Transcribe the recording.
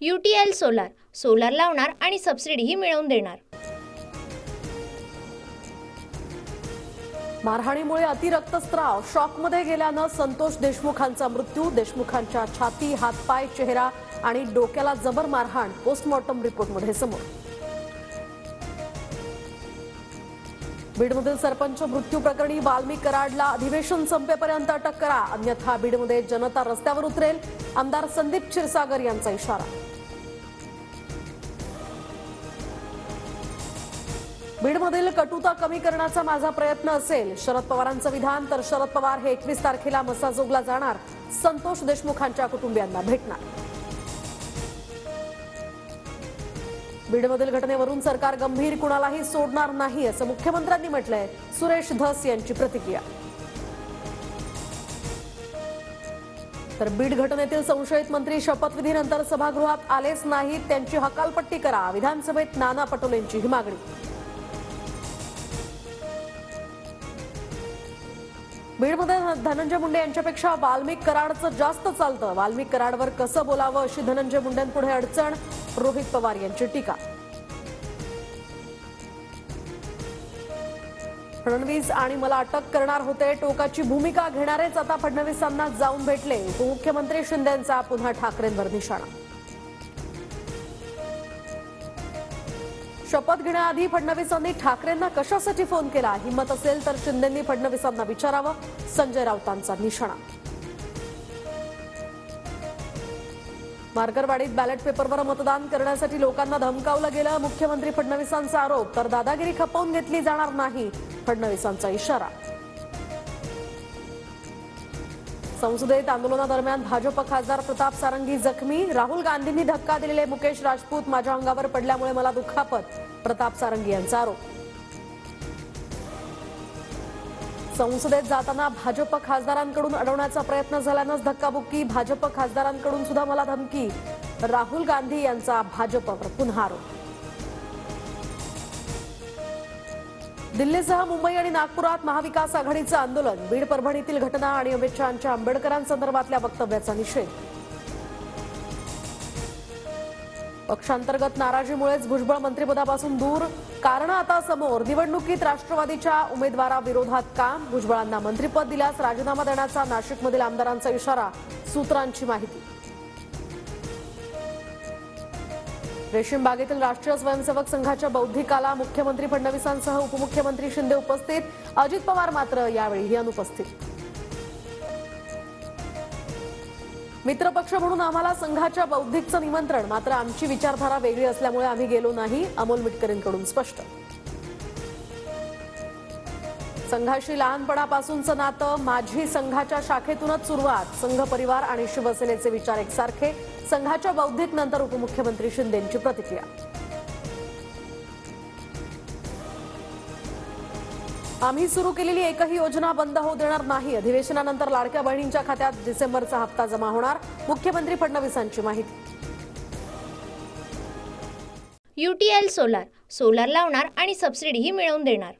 UTL solar solar लावणार आणि सबसिडीही मिळवून देणार। मारहाणीमुळे अतिरक्तस्राव शॉकमध्ये गेल्यानं संतोष देशमुखांचा मृत्यू। देशमुखांच्या छाती, हातपाय, चेहरा आणि डोक्याला जबर मारहाण पोस्टमॉर्टम रिपोर्टमध्ये समोर। बीडमधील सरपंच मृत्यू प्रकरणी वाल्मिक कराडला अधिवेशन संपेपर्यंत अटक करा, अन्यथा बीडमध्ये जनता रस्त्यावर उतरेल, आमदार संदीप क्षीरसागर यांचा इशारा। बीडमधील कटुता कमी करण्याचा माझा प्रयत्न असेल, शरद पवारांचं विधान। तर शरद पवार हे 21 तारखेला मसाजोगला जाणार, संतोष देशमुखांच्या कुटुंबियांना भेटणार। बीडमधील घटनेवरून सरकार गंभीर, कुणालाही सोडणार नाही असं मुख्यमंत्र्यांनी म्हटलंय। सुरेश धस यांची प्रतिक्रिया। तर बीड घटनेतील संशयित मंत्री शपथविधीनंतर सभागृहात आलेच नाहीत, त्यांची हकालपट्टी करा, विधानसभेत नाना पटोलेंची ही मागणी। बीडमध्ये धनंजय मुंडे यांच्यापेक्षा वाल्मिक कराडचं जास्त चालतं, वाल्मिक कराडवर कसं बोलावं अशी धनंजय मुंडेंपुढे अडचण, रोहित पवार यांची टीका। फडणवीस आणि मला अटक करणार होते, टोकाची भूमिका घेणारेच आता फडणवीसांना जाऊन भेटले, उपमुख्यमंत्री शिंदेंचा पुन्हा ठाकरेंवर निशाणा। शपथ घेण्याआधी फडणवीसांनी ठाकरेंना कशासाठी फोन केला, हिम्मत असेल तर शिंदेंनी फडणवीसांना विचारावं, संजय राऊतांचा निशाणा। मार्गरवाडीत बॅलेट पेपरवर मतदान करण्यासाठी लोकांना धमकावलं गेलं, मुख्यमंत्री फडणवीसांचा आरोप। तर दादागिरी खपवून घेतली जाणार नाही, फडणवीसांचा इशारा। संसदेत आंदोलनादरम्यान भाजप खासदार प्रताप सारंगी जखमी, राहुल गांधींनी धक्का दिलेले मुकेश राजपूत माझ्या अंगावर पडल्यामुळे मला दुखापत, प्रताप सारंगी यांचा आरोप। संसदेत जाताना भाजप खासदारांकडून अडवण्याचा प्रयत्न झाल्यानंच धक्काबुक्की, भाजप खासदारांकडून सुद्धा मला धमकी, राहुल गांधी यांचा भाजपवर पुन्हा आरोप। दिल्लीसह मुंबई आणि नागपुरात महाविकास आघाडीचं आंदोलन, बीड परभणीतील घटना आणि अमित शहांच्या आंबेडकरांसंदर्भातल्या वक्तव्याचा निषेध। पक्षांतर्गत नाराजीमुळेच भुजबळ मंत्रिपदापासून दूर, कारण आता समोर, निवडणुकीत राष्ट्रवादीच्या उमेदवाराविरोधात काम, भुजबळांना मंत्रिपद दिल्यास राजीनामा देण्याचा नाशिकमधील आमदारांचा इशारा, सूत्रांची माहिती। रेशीमबागेतील राष्ट्रीय स्वयंसेवक संघाच्या बौद्धिकाला मुख्यमंत्री फडणवीसांसह उपमुख्यमंत्री शिंदे उपस्थित, अजित पवार मात्र यावेळी अनुपस्थित। मित्रपक्ष म्हणून आम्हाला संघाच्या बौद्धिकचं निमंत्रण, मात्र आमची विचारधारा वेगळी असल्यामुळे आम्ही गेलो नाही, अमोल मिटकरींकडून स्पष्ट। संघाशी लहानपणापासूनचं नातं, माझी संघाच्या शाखेतूनच सुरुवात, संघ परिवार आणि शिवसेनेचे विचार एकसारखे, संघाच्या बौद्धिक नंतर उपमुख्यमंत्री शिंदेंची प्रतिक्रिया। आम्ही सुरू केलेली एकही योजना बंद होऊ देणार नाही, अधिवेशनानंतर लाडक्या बहिणींच्या खात्यात डिसेंबरचा हप्ता जमा होणार, मुख्यमंत्री फडणवीसांची माहिती। UTL सोलार सोलार लावणार आणि सबसिडीही मिळवून देणार।